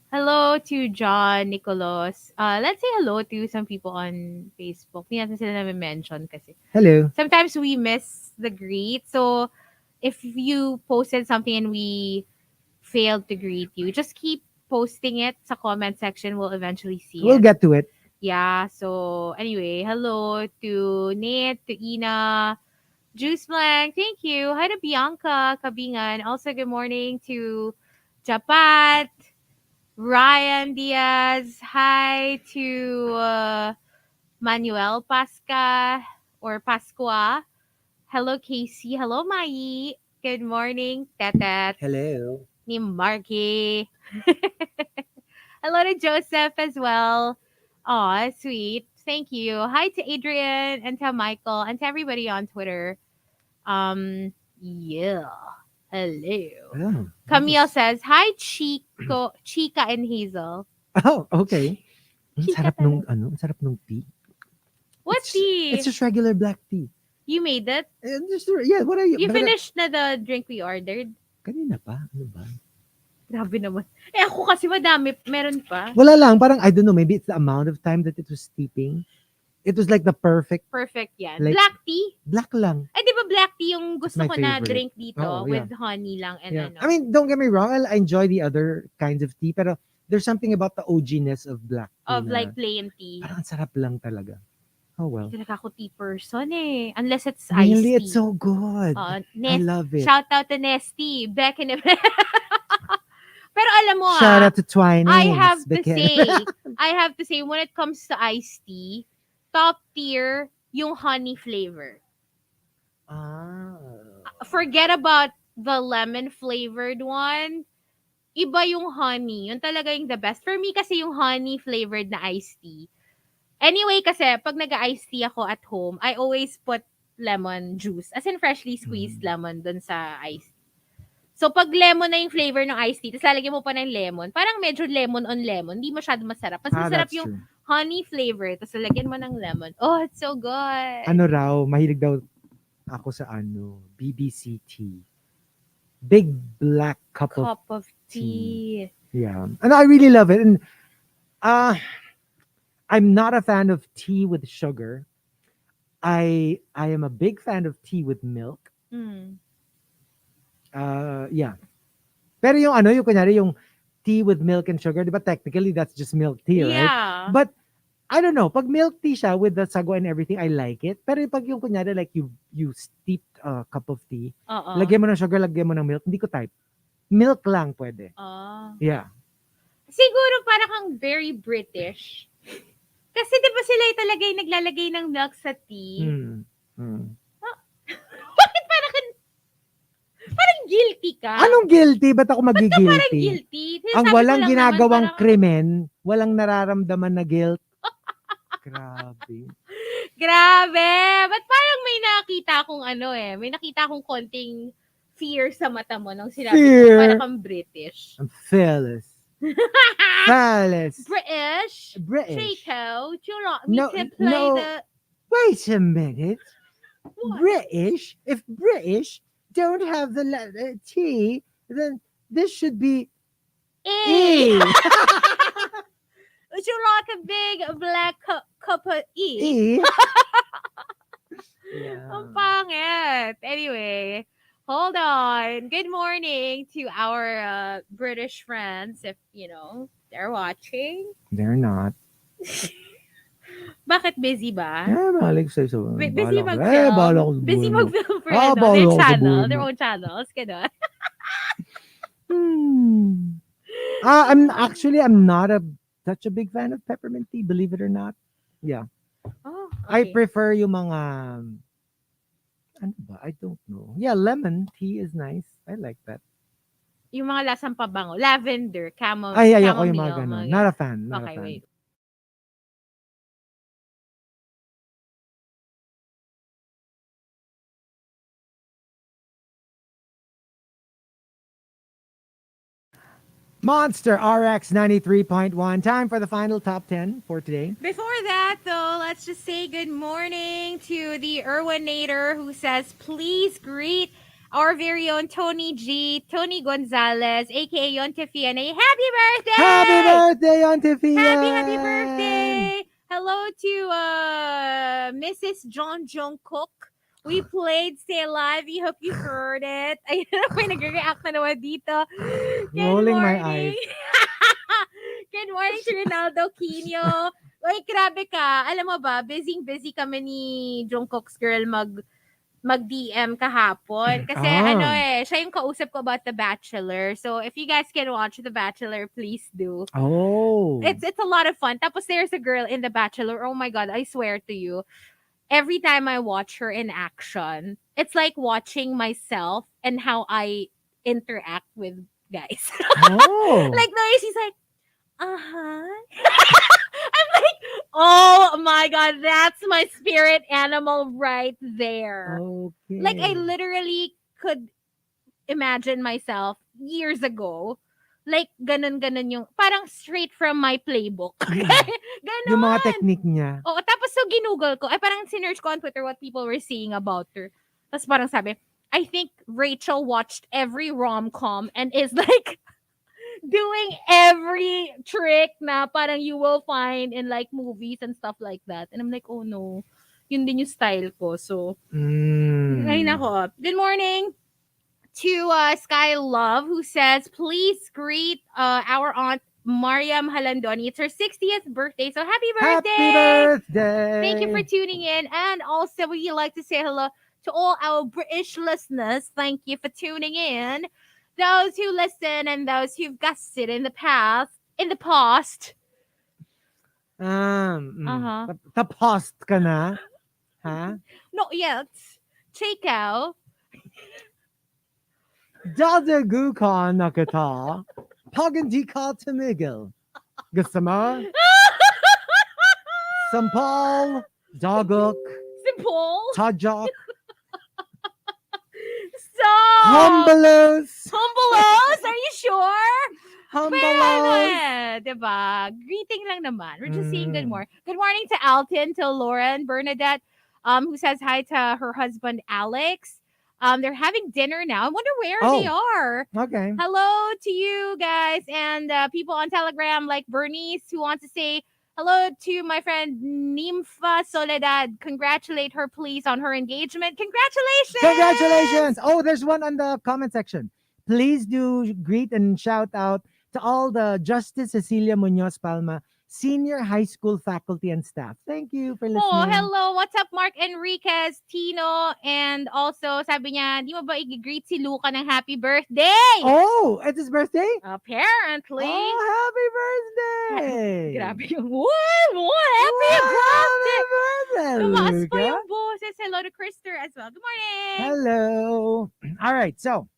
Hello to John, Nicolas. Let's say hello to some people on Facebook. Hindi natin sila na-mention kasi. Hello. Sometimes we miss the greet. So, if you posted something and we failed to greet you, just keep posting it sa comment section. We'll eventually see We'll it. get to it. Yeah. So, anyway, hello to Nate, to Ina, Juice Blank. Thank you. Hi to Bianca Kabingan. Also, good morning to Japat. Ryan Diaz, hi to Manuel Pasca or Pasqua. Hello, Casey. Hello, Mai. Good morning, Tetet. Hello. Ni Marky. Hello to Joseph as well. Aw, sweet. Thank you. Hi to Adrian and to Michael and to everybody on Twitter. Yeah. Hello. Oh, Camille says, hi, Chico, Chica and Hazel. Oh, okay. Ang Chika sarap nung tea. What tea? It's just regular black tea. You made it? What are you? You finished na the drink we ordered? Kanina pa. Ano ba? Grabe naman. Ako kasi madami. Meron pa. Wala lang. Parang, I don't know, maybe it's the amount of time that it was steeping. It was like the perfect yan. like, black tea? Black lang. Di ba black tea yung gusto my ko na favorite. drink dito with honey lang and ano. I mean, don't get me wrong. I enjoy the other kinds of tea, pero there's something about the OG-ness of black tea. Of like plain tea. Parang sarap lang talaga. Oh well. Hindi ako tea person eh. Unless it's iced Really, tea. it's so good. I love it. Shout out to Nesty. Beck and Pero alam mo Shout out to Twinings. I have to say, when it comes to iced tea, top tier yung honey flavor. Forget about the lemon flavored one. Iba yung honey. Yun talaga yung the best. For me kasi yung honey flavored na iced tea. Anyway kasi, pag nag-iced tea ako at home, I always put lemon juice. As in freshly squeezed lemon dun sa iced tea. So, pag lemon na yung flavor ng iced tea, tapos lalagyan mo pa ng lemon, parang medyo lemon on lemon. Hindi masyado masarap. Mas masarap yung honey flavor, tapos lalagyan mo ng lemon. Oh, it's so good. Ano raw, mahilig daw ako sa BBC tea. Big black cup of tea. Yeah. And I really love it. And I'm not a fan of tea with sugar. I am a big fan of tea with milk. Yeah. Pero yung kunyari yung tea with milk and sugar, di ba technically that's just milk tea, right? Yeah. But I don't know, pag milk tea siya with the sago and everything, I like it. Pero pag yung kunyari like you steeped a cup of tea, lagyan mo ng sugar, lagyan mo ng milk, hindi ko type. Milk lang pwede. Yeah. Siguro parang kang very British. Kasi di ba sila talaga yung naglalagay ng milk sa tea? Bakit parang guilty ka? Anong guilty? Ba't ako magigilty? Ba't ka parang guilty? Ang walang ginagawang krimen, walang nararamdaman na guilt. Grabe. Ba't parang may nakita akong may nakita akong konting fear sa mata mo nung sinabi mo, parang kang British. I'm fearless. Fearless. British? Chico, do you want me to play the... Wait a minute. What? British? If British don't have the letter T, then this should be E. Would you like a big black cup of E? Ang Yeah. pangit. Anyway, hold on. Good morning to our British friends if, they're watching. They're not. Bakit busy ba? Balik sa'yo. Busy Bahala ko. Bahala mag-film? ko sa Busy buhay mo. mag-film for their Bahala ko sa buhay channel, their mo. own channels, gano'n. Hmm. I'm not such a big fan of peppermint tea, believe it or not. Yeah. Oh, I okay. prefer yung mga, ano ba? I don't know. Yeah, lemon tea is nice. I like that. Yung mga lasang pabango. Lavender, Ay, ayoko yung mga chamomile, ganon. mga Not a ganyan. fan. Not a Okay, fan. wait. Monster RX93.1. Time for the final top 10 for today. Before that, though, let's just say good morning to the Irwinator who says, please greet our very own Tony G, Tony Gonzalez, aka Yontefiane. Happy birthday! Happy birthday, Auntie Fia! Happy birthday! Hello to Mrs. John Jungkook. We played Stay Alive. We hope you heard it. Ayun na, may nag-react na naman dito. Good Rolling my morning. eyes. Good morning to Ronaldo Quino. Uy, grabe ka. Alam mo ba, busy kami ni Jungkook's girl mag-DM kahapon. Kasi siya yung kausap ko about The Bachelor. So, if you guys can watch The Bachelor, please do. Oh. It's a lot of fun. Tapos there's a girl in The Bachelor. Oh my God, I swear to you. Every time I watch her in action, it's like watching myself and how I interact with guys. Oh. Like the way she's like, uh-huh. I'm like, oh my God, that's my spirit animal right there. Okay. Like I literally could imagine myself years ago. Like, ganun yung, parang straight from my playbook. Ganon. Yung mga technique niya. Oo, tapos so ginugol ko, ay parang sinearch ko on Twitter what people were saying about her. Tapos parang sabi, I think Rachel watched every rom-com and is like, doing every trick na parang you will find in like movies and stuff like that. And I'm like, oh no, yun din yung style ko. So, ay nako. Good morning to Sky Love who says, please greet our aunt Mariam Halandoni. It's her 60th birthday. So happy birthday! Happy birthday! Thank you for tuning in. And also, would you like to say hello to all our British listeners? Thank you for tuning in. Those who listen and those who've guested in the past. Tapos ka na? Ha? Not yet. Chico. Dadagu ka na kita. Pag hindi ka tumigil. Gusto mo? Sampal, dagok, Simple. tajok, Stop. humbalos. Humbalos? Are you sure? Humbalos. Diba? Greeting lang naman. We're just saying good morning. Good morning to Alton, to Lauren, Bernadette, who says hi to her husband, Alex. They're having dinner now. I wonder where they are. Okay. Hello to you guys and people on Telegram like Bernice who wants to say hello to my friend Nympha Soledad. Congratulate her, please, on her engagement. Congratulations! Congratulations! Oh, there's one on the comment section. Please do greet and shout out to all the Justice Cecilia Munoz Palma senior high school faculty and staff. Thank you for listening. Oh, hello. What's up, Mark Enriquez, Tino, and also, sabi niya, di mo ba i-greet si Luca ng happy birthday? Oh, it's his birthday? Apparently. Oh, happy birthday! Grabe yung, happy birthday! Tumaas pa Luca. yung boses. Hello to Krister as well. Good morning! Hello. All right, so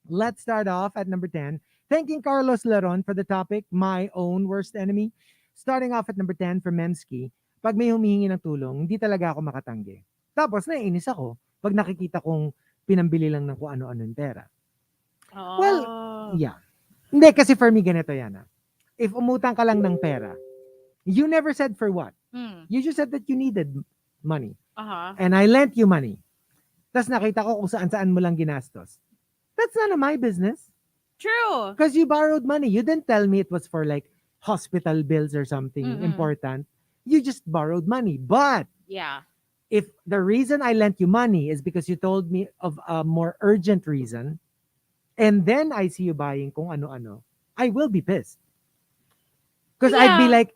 let's start off at number 10. Thanking Carlos Laron for the topic, my own worst enemy. Starting off at number 10 for Memski, pag may humihingi ng tulong, hindi talaga ako makatanggi. Tapos naiinis ako pag nakikita kong pinambili lang ng kung ano-ano yung pera. Oh. Well, yeah. Hindi, kasi for me, ganito yan. If umutang ka lang ng pera, you never said for what. You just said that you needed money. And I lent you money. Tapos nakita ko kung saan-saan mo lang ginastos. That's none of my business. True. Because you borrowed money. You didn't tell me it was for like hospital bills or something important. You just borrowed money. But yeah, If the reason I lent you money is because you told me of a more urgent reason, and then I see you buying kung ano-ano, I will be pissed. Because I'd be Yeah. like,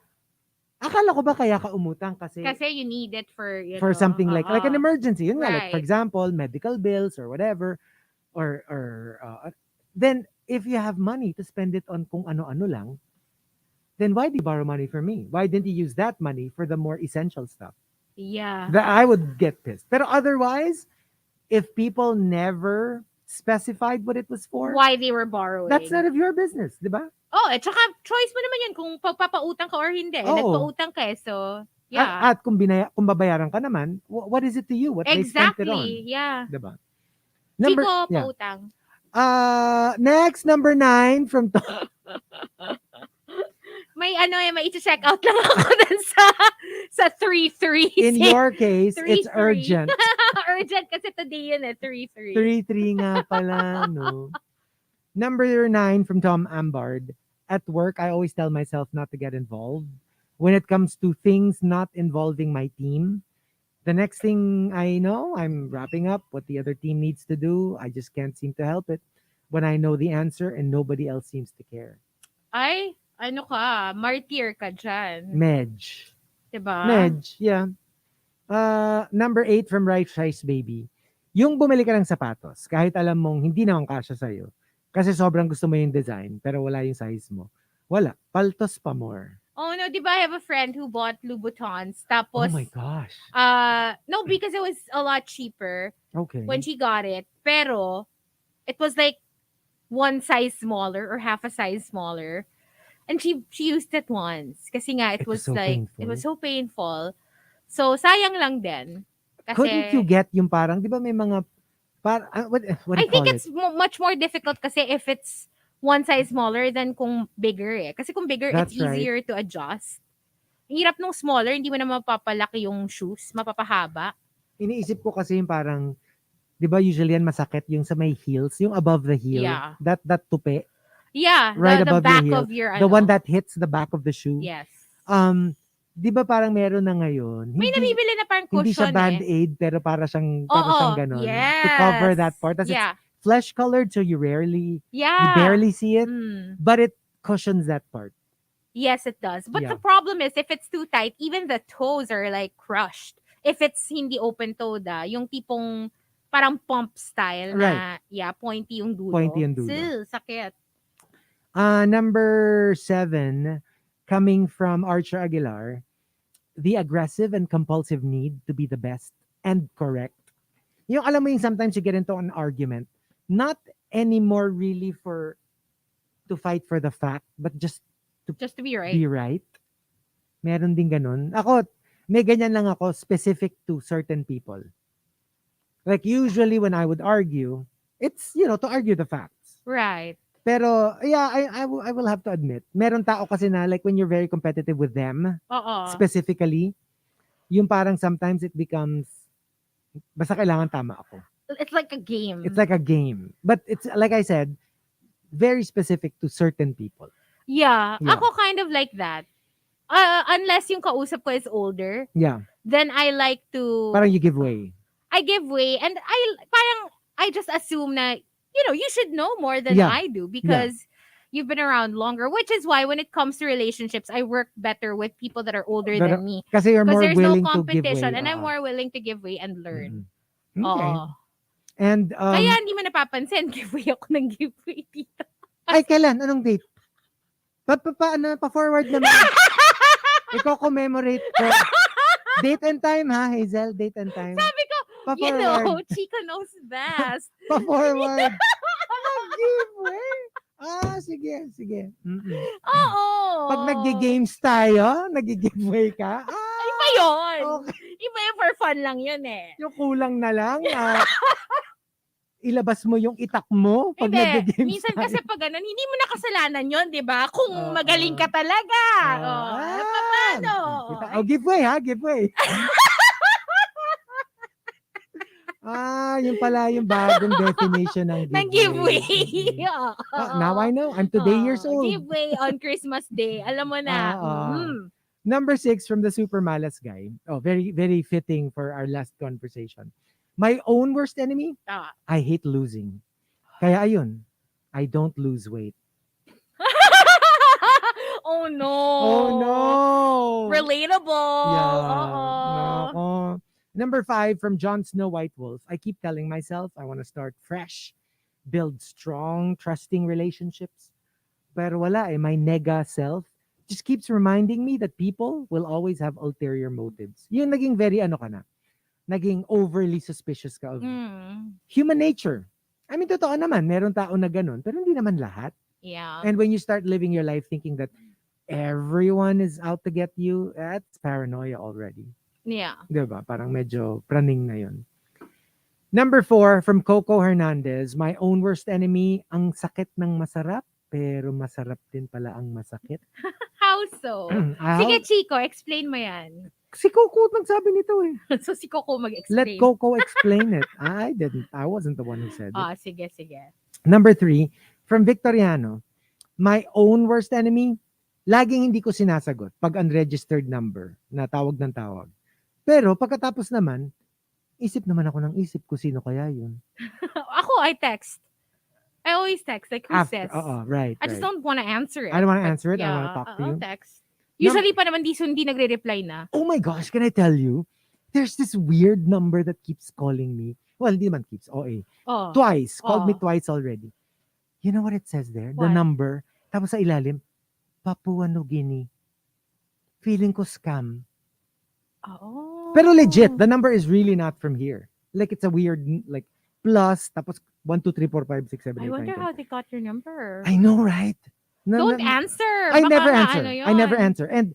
akala ko ba kaya ka umutang kasi Kasi you need it for, for something like an oo. emergency. Yun nga, like for Right. example, medical bills or whatever, or then if you have money to spend it on kung ano-ano lang, then why do you borrow money from me? Why didn't you use that money for the more essential stuff? Yeah. That I would get pissed. Pero otherwise, if people never specified what it was for, Why they were borrowing. that's none of your business, di ba? Oh, at saka choice mo naman yan kung papautang ka or hindi. Oo. Nagpautang ka so, yeah. At kung, kung babayaran ka naman, what is it to you? What they spent it on? Exactly, yeah. Diba? Chico, yeah. pautang. Next, number 9 from May may i-check out lang ako dun sa 3-3. in your case, it's 3-3. urgent. Urgent kasi today yun 3-3. 3-3 nga pala, no? Number 9 from Tom Ambard. At work, I always tell myself not to get involved. When it comes to things not involving my team, the next thing I know, I'm wrapping up what the other team needs to do. I just can't seem to help it when I know the answer and nobody else seems to care. Ay, ano ka, martyr ka dyan. Medj. Diba? Medj, yeah. Number 8 from Right Size Baby. Yung bumili ka ng sapatos, kahit alam mong hindi naman kasya sa'yo, kasi sobrang gusto mo yung design, pero wala yung size mo. Wala. Paltos pa more. Oh no, di ba I have a friend who bought Louboutins. Oh Tapos, my gosh. no, because it was a lot cheaper Okay. when she got it. Pero, it was like one size smaller or half a size smaller. And she used it once. Kasi nga, it was so like, painful. it was so painful. So, sayang lang din. Kasi, Couldn't you get yung parang, di ba may mga, what do I you think call it's it? much more difficult kasi if it's one size smaller than kung bigger eh. Kasi kung bigger, That's it's easier to adjust. Ang hirap nung smaller, hindi mo na mapapalaki yung shoes, mapapahaba. Iniisip ko kasi yung parang, di ba usually yan masakit yung sa may heels, yung above the heel. Yeah. That tupi. Yeah, Right the above back your heel. of your, The one that hits the back of the shoe. Yes. Di ba parang meron na ngayon? May nabibili na parang Hindi siya cushion band-aid, pero para siyang ganon. Yes. To cover that part. Tapos Yeah. it's flesh-colored, so you Yeah. barely see it, Mm. but it cushions that part. Yes, it does. But Yeah. the problem is, if it's too tight, even the toes are like crushed. If it's hindi open-toed, yung tipong parang pump style na, yeah, pointy yung dulo. Pointy yung dulo. Sakit. Number 7, coming from Archer Aguilar, the aggressive and compulsive need to be the best and correct. Yung alam mo yung sometimes you get into an argument, not anymore really to fight for the fact, but just to be right. be right. Meron din ganun. Ako, may ganyan lang ako specific to certain people. Like usually when I would argue, it's, to argue the facts. Right. Pero, yeah, I will have to admit, meron tao kasi na, like, when you're very competitive with them, specifically, yung parang sometimes it becomes, basta kailangan tama ako. It's like a game. It's like a game. But it's, like I said, very specific to certain people. Yeah. Ako kind of like that. Unless yung kausap ko is older, Yeah. then I like to... Parang you give way. I give way, and I just assume na, you should know more than I do because you've been around longer, which is why when it comes to relationships, I work better with people that are older than me. Kasi you're more there's willing no to give way. competition and I'm more willing to give way and learn. Okay. Oo. And, Kaya hindi mo napapansin, give way ako ng give way dito. Ay, kailan? Anong date? Pa-forward naman. Ikaw commemorate ko. Date and time, ha, Hazel? Date and time. Sabi ko, Chico knows best. Pa-forward. Giveaway. Sige. Oo. Pag nag-games tayo, nag-giveaway ka. Iba yun. Okay. Iba yun, for fun lang yun eh. Yung kulang na lang, ilabas mo yung itak mo pag nag-games minsan tayo. kasi pag ganun, hindi mo na kasalanan yun, di ba? Kung magaling ka talaga. Paano? Giveaway ha, giveaway. Yun pala yung bagong definition ng giveaway. giveaway. Now I know. I'm today years old. Giveaway on Christmas Day. Alam mo na. Number 6 from the Super Malas guy. Oh, very, very fitting for our last conversation. My own worst enemy? Ah. I hate losing. Kaya ayun, I don't lose weight. Oh no. Oh no! Relatable. Yeah. Oo. Nako. Number 5 from Jon Snow White Wolf. I keep telling myself I want to start fresh, build strong, trusting relationships. Pero wala eh. My nega self just keeps reminding me that people will always have ulterior motives. Yung naging very ano ka na. Naging overly suspicious ka of Mm. human nature. I mean, totoo naman. Meron tao na ganun. Pero hindi naman lahat. Yeah. And when you start living your life thinking that everyone is out to get you, that's paranoia already. Yeah. Diba? Parang medyo praning na yun. Number 4 from Coco Hernandez. My own worst enemy, ang sakit ng masarap, pero masarap din pala ang masakit. How so? Sige, Chico, explain mo yan. Si Coco nagsabi nito eh. So, si Coco Let mag-explain. Coco explain it. I didn't. I wasn't the one who said it. Ah, sige, sige. Number 3 from Victoriano. My own worst enemy, laging hindi ko sinasagot pag unregistered number na tawag ng tawag. Pero pagkatapos naman, isip naman ako ng isip ko sino kaya yun. Ako, I text. I always text. Like, who says? Right. I just don't want to answer it. I don't want to But, answer it. I yeah, want to talk to you. I'll text. Usually pa naman hindi nagre-reply na. Oh my gosh, can I tell you? There's this weird number that keeps calling me. Well, hindi naman keeps. Oh. Twice. Called me twice already. You know what it says there? What? The number. Tapos sa ilalim, Papua New Guinea. Feeling ko scam. Oh. Pero legit, the number is really not from here. Like it's a weird, like, plus, tapos 1, 2, 3, 4, 5, 6, 7, 8, 9, 10. I wonder how they got your number. I know, right? Don't answer. I Baka never na answer. ano yun. I never answer. And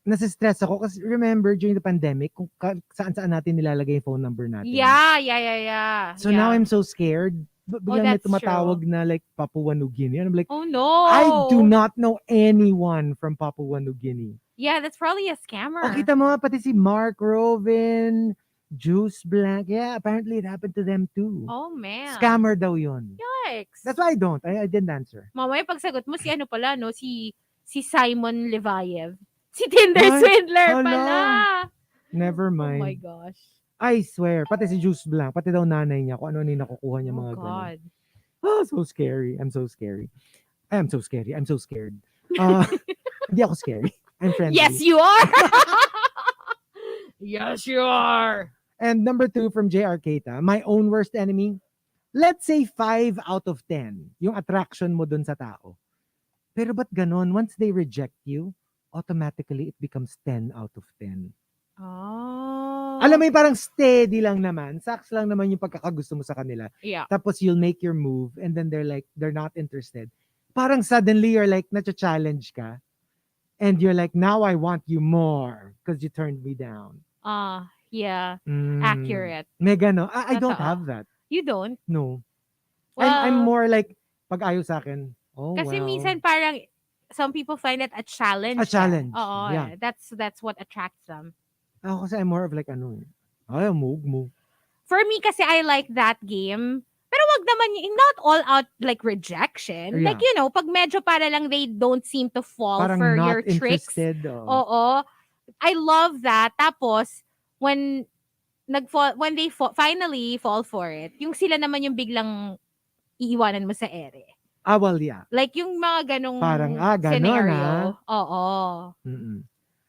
nasistress ako kasi remember during the pandemic kung saan-saan natin nilalagay yung phone number natin. Yeah. So now I'm so scared. Biglang may that's tumatawag na like Papua New Guinea. And I'm like, Oh no. I do not know anyone from Papua New Guinea. Yeah, that's probably a scammer. O kita mo nga, pati si Mark Rovin, Juice Blank. Yeah, apparently it happened to them too. Oh man. Scammer daw yun. Yikes. That's why I don't. I didn't answer. Mamaya pagsagot mo si ano pala, no? Si Simon Levayev. Si Tinder Ay, swindler hala. pala. Never Oh mind. my gosh. I swear, pati si Juice Blanc, pati daw nanay niya, kung ano yung nakukuha niya Oh mga ganun. God. Oh, so scary. I'm so scary. I'm so scary. I'm so scared. Hindi ako scary. I'm friendly. Yes, you are. Yes, you are. And number 2 from JR Keita, my own worst enemy, let's say 5 out of 10, yung attraction mo dun sa tao. Pero ba't ganon? Once they reject you, automatically it becomes 10 out of 10. Oh. Alam mo yung parang steady lang naman. Saks lang naman yung pagkakagusto mo sa kanila. Yeah. Tapos you'll make your move and then they're not interested. Parang suddenly you're like, na-challenge ka. And you're like, now I want you more because you turned me down. Yeah. Accurate. Mega, no? I don't Totoo. have that. You don't? No. Well, I'm more like, pag ayaw sa akin, kasi wow. minsan parang some people find it a challenge. A challenge. Oo. Yeah. That's what attracts them. Ako kasi I'm more of like, ayaw mo. For me kasi I like that game. Pero wag naman, not all out like rejection. Yeah. Like, pag medyo para lang they don't seem to fall Parang for not your tricks. interested. Oo. I love that. Tapos, when they finally fall for it, yung sila naman yung biglang iiwanan mo sa ere. Well, yeah. Like yung mga ganong Parang, ganon, scenario. Oo. Mm-mm.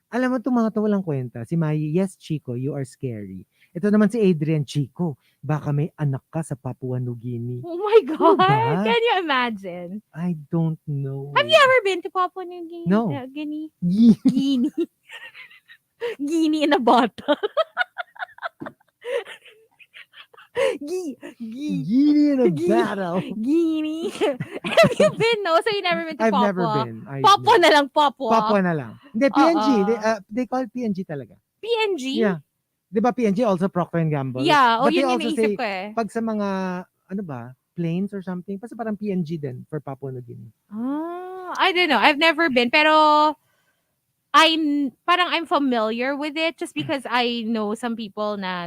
Alam mo, itong mga to walang kwenta. Si Mai, yes, Chico, you are scary. Ito naman si Adrian, Chico, baka may anak ka sa Papua New Guinea. Oh my God. Diba? Can you imagine? I don't know. Have you ever been to Papua New Guinea? No. Guinea? Ye- Guinea. Guinea in a bottle. Guinea in a battle. Guinea. Have you been? No? So you never been to I've Papua? never been. Papua na lang, Papua. Papua na lang. Hindi, PNG. Oo. They call it PNG talaga. PNG? Yeah. Di ba PNG also Procter & Gamble? Yeah. But they Yun yung also naisip say, ko eh. pag sa mga, planes or something, basta parang PNG din for Papua New Guinea. I don't know. I've never been. Pero, I'm familiar with it just because I know some people na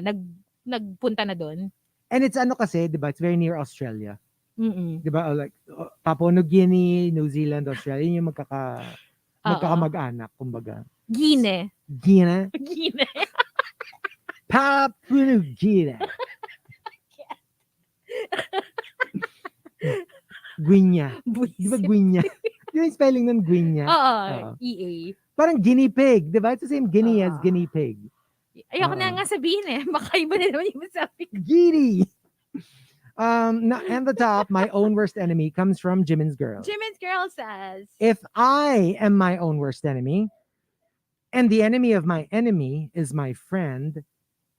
nagpunta na doon. And it's kasi, di ba, it's very near Australia. Mm-mm. Di ba, like, Papua New Guinea, New Zealand, Australia, yun yung magkakamag-anak, kumbaga. Gine. Gina. Gine. Papunu Gina. Gwinya. Di ba Buisit. Gwinya? Yung spelling ng Gwinya. Oo, EA. Parang guinea pig. Di ba? It's the same guinea as Ah. guinea pig. Ayoko na nga sabihin eh. Baka iba na naman yung masabi ko. Giddy. And the top, my own worst enemy comes from Jimin's girl. Jimin's girl says, If I am my own worst enemy, and the enemy of my enemy is my friend,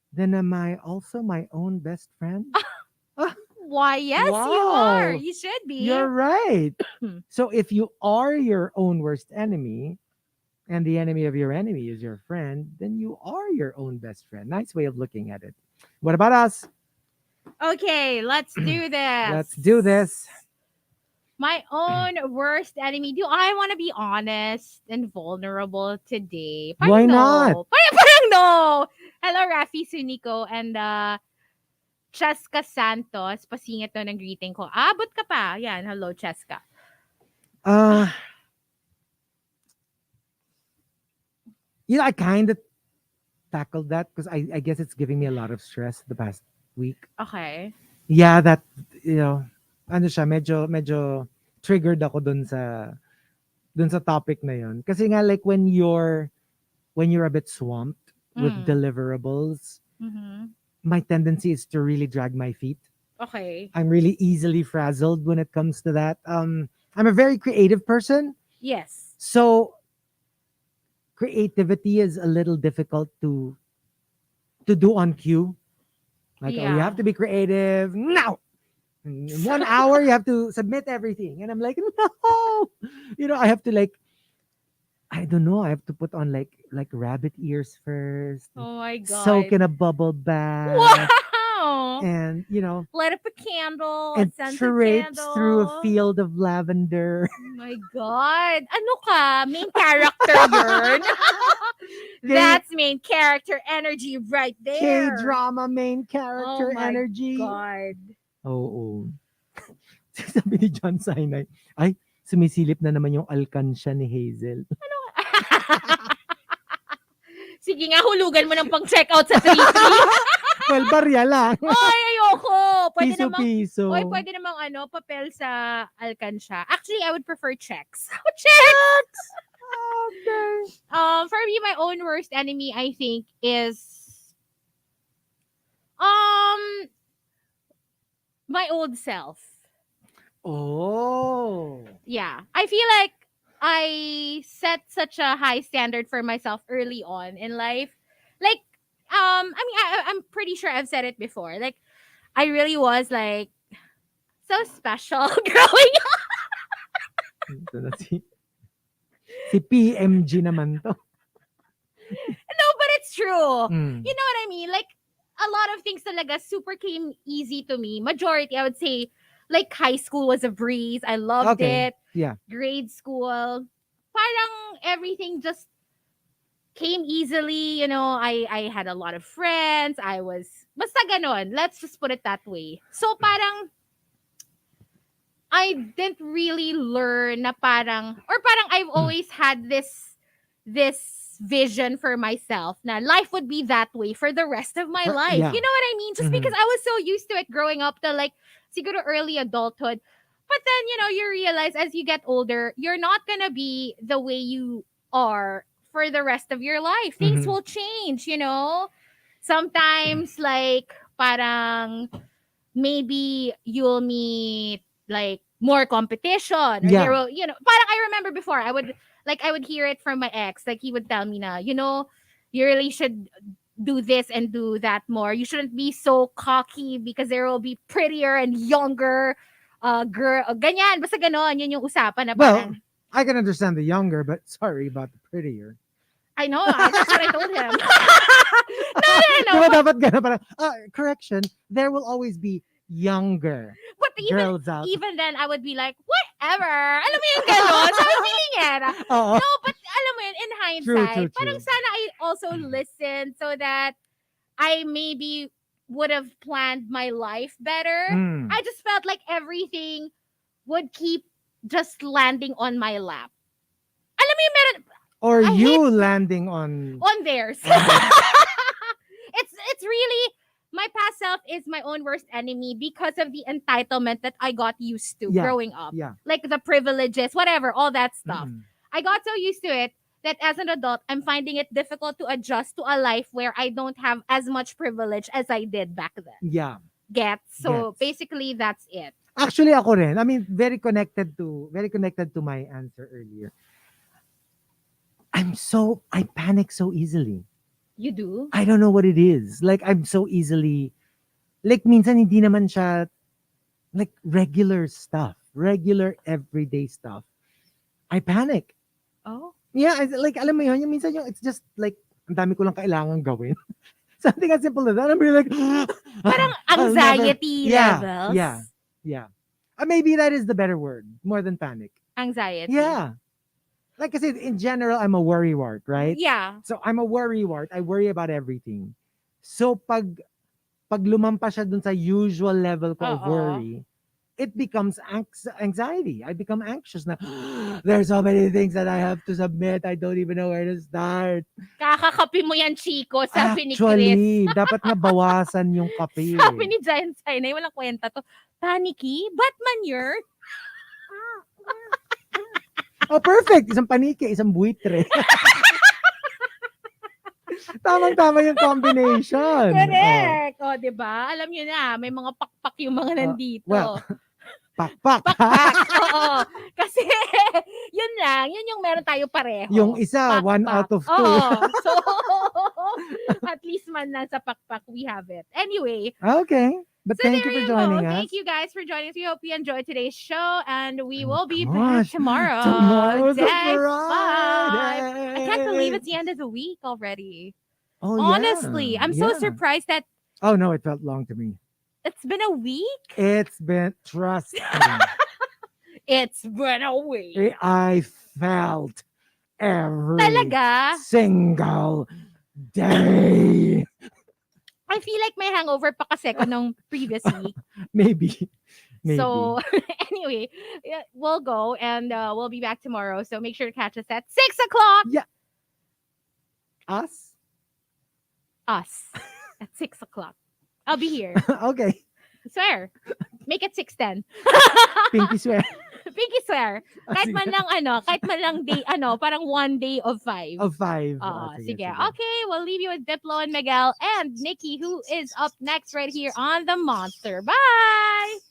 then am I also my own best friend? why, yes, you Wow. are. You should be. You're right. So if you are your own worst enemy, and the enemy of your enemy is your friend, then you are your own best friend. Nice way of looking at it. What about us? Okay, let's do this. Let's do this. My own worst enemy. Do I want to be honest and vulnerable today? Why no. not? Parang no. Hello, Rafi Sunico and Cheska Santos. Pasingit to ng greeting ko. Abot ka pa. Yan, hello, Cheska. I kind of tackled that because I guess it's giving me a lot of stress the past week. Okay. Yeah, that, ano siya, medyo triggered ako dun sa topic na yun. Kasi nga, like, when you're a bit swamped with deliverables, my tendency is to really drag my feet. Okay. I'm really easily frazzled when it comes to that. I'm a very creative person. Yes. So creativity is a little difficult to do on cue. Like, you have to be creative now. In 1 hour, you have to submit everything. And I'm like, no. I have to, like, I don't know. I have to put on like rabbit ears first. Oh my God. Soak in a bubble bath. Wow. And, light up a candle. and a scented traipse candle. through a field of lavender. Oh my God. Ano ka? Main character yun. That's main character energy right there. K-drama main character energy. Oh my God. Oo. Sabi ni John Sinai, ay, sumisilip na naman yung alkansya ni Hazel. Sige nga, hulugan mo ng pang-check out sa 3-3. Well, barya lang. Oy, ayoko. Piso-piso. Pwede namang papel sa alkansya. Actually, I would prefer checks. Checks! Okay. For me, my own worst enemy, I think, is my old self. Oh. Yeah. I feel like I set such a high standard for myself early on in life. Like, I'm pretty sure I've said it before. Like, I really was like so special growing up. Ito na si PMG naman to. No, but it's true. Mm. You know what I mean? Like, a lot of things talaga super came easy to me. Majority, I would say, like, high school was a breeze. I loved it. Yeah. Grade school. Parang everything just came easily. I had a lot of friends. Basta ganon. Let's just put it that way. So parang, I didn't really learn na parang I've always had this vision for myself na life would be that way for the rest of my life. Yeah. You know what I mean? Just because I was so used to it growing up to, like, siguro early adulthood. But then, you realize as you get older, you're not gonna be the way you are for the rest of your life. Things will change, Sometimes, like, parang maybe you'll meet, like, more competition. Or there will, parang I remember before, I would hear it from my ex. Like, he would tell me na, you really should do this and do that more. You shouldn't be so cocky because there will be prettier and younger girl. Ganyan, basta ganon. Yun yung usapan na Well, parang, I can understand the younger, but sorry about the prettier. I know. That's what I told him. No. Diba dapat ganun parang, correction, there will always be younger But girls out. even then, I would be like, whatever. Alam mo yung ganon? So, I'm feeling it. Oo. No, but alam mo yun, in hindsight, True. parang sana I also listened so that I maybe would have planned my life better. I just felt like everything would keep just landing on my lap. Alam mo yung Or I you hate landing on on theirs. on their It's really my past self is my own worst enemy because of the entitlement that I got used to yeah. growing up. Yeah. Like the privileges, whatever, all that stuff. Mm-mm. I got so used to it that as an adult, I'm finding it difficult to adjust to a life where I don't have as much privilege as I did back then. Yeah. Get? So Gets. basically that's it. Actually, ako rin. I mean, very connected to my answer earlier. I panic so easily. You do? I don't know what it is. Like, I'm so easily, like, minsan hindi naman siya, like, regular stuff. Regular, everyday stuff. I panic. Oh. Yeah, like, alam mo yun, yung minsan yung, it's just, like, ang dami ko lang kailangan gawin. Something as simple as that. I'm really like, Parang I'll never, anxiety yeah, levels. yeah, yeah. Maybe that is the better word, more than panic. Anxiety. Yeah. Like I said, in general, I'm a worrywart, right? Yeah. So I'm a worrywart. I worry about everything. So pag lumampas siya dun sa usual level ko of Oo. worry, it becomes anxiety. I become anxious na, there's so many things that I have to submit. I don't even know where to start. Kakakapi mo yan, Chico, sabi ni Chris. Actually, dapat nga bawasan yung kape. Sabi ni Giant Sinai, walang kwenta to. Panicky? Batman you're? Oh, perfect. Isang panike, isang buitre. Tamang-tama yung combination. Correct. O, diba? Alam nyo na, may mga pakpak yung mga nandito. Well, pakpak. Pakpak. Oo. Kasi, yun lang. Yun yung meron tayo pareho. Yung isa, Pakpak. 1 out of 2. Oo. So, at least man lang sa pakpak, we have it. Anyway, Okay. But so thank there you for you joining go. us. Thank you guys for joining us. We hope you enjoyed today's show, and we will be Gosh, back tomorrow. tomorrow's a Day Friday. 5. I can't believe it's the end of the week already. Oh, Honestly, yeah. I'm so Yeah. surprised that Oh, no, it felt long to me. it's been a week. It's been, trust me, It's been a week. I felt every Talaga? single day. I feel like may hangover pa kasi ko nung previous week. Maybe. So, anyway, yeah, we'll go and we'll be back tomorrow. So make sure to catch us at 6 o'clock. Us? Us. At 6 o'clock. I'll be here. Okay. Swear. Make it 6:10. Pinky swear. Pinky swear. Kahit Sige. kahit man lang day, parang 1 day of 5. Of 5. Sige. Okay, we'll leave you with Diplo and Miguel and Nikki, who is up next right here on The Monster. Bye!